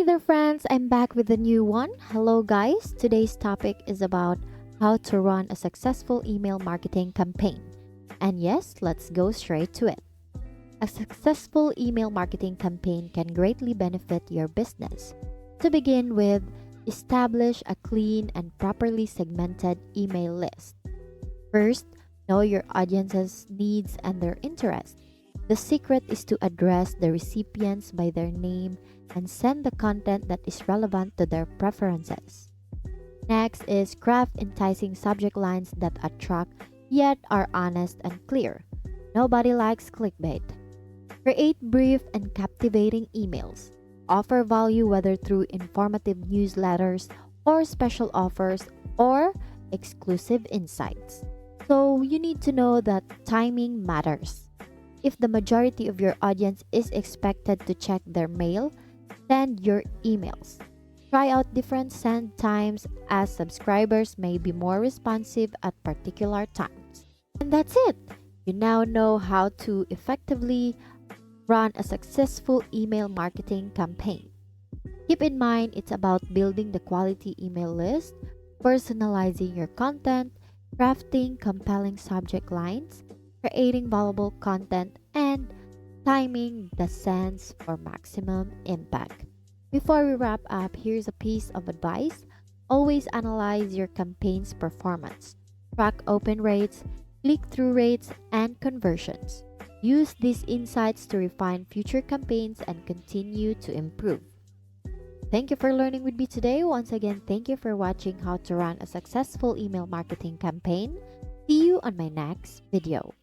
Hey there, friends, I'm back with a new one. Hello, guys. Today's topic is about how to run a successful email marketing campaign. And yes, let's go straight to it. A successful email marketing campaign can greatly benefit your business. To begin with, establish a clean and properly segmented email list. First, know your audience's needs and their interests. The secret is to address the recipients by their name and send the content that is relevant to their preferences. Next is craft enticing subject lines that attract yet are honest and clear. Nobody likes clickbait. Create brief and captivating emails. Offer value whether through informative newsletters or special offers or exclusive insights. So you need to know that timing matters. If the majority of your audience is expected to check their mail, send your emails. Try out different send times as subscribers may be more responsive at particular times. And that's it. You now know how to effectively run a successful email marketing campaign. Keep in mind it's about building the quality email list, personalizing your content, crafting compelling subject lines, creating valuable content, and timing the sends for maximum impact. Before we wrap up, here's a piece of advice. Always analyze your campaign's performance. Track open rates, click through rates, and conversions. Use these insights to refine future campaigns and continue to improve. Thank you for learning with me today. Once again, thank you for watching how to run a successful email marketing campaign. See you on my next video.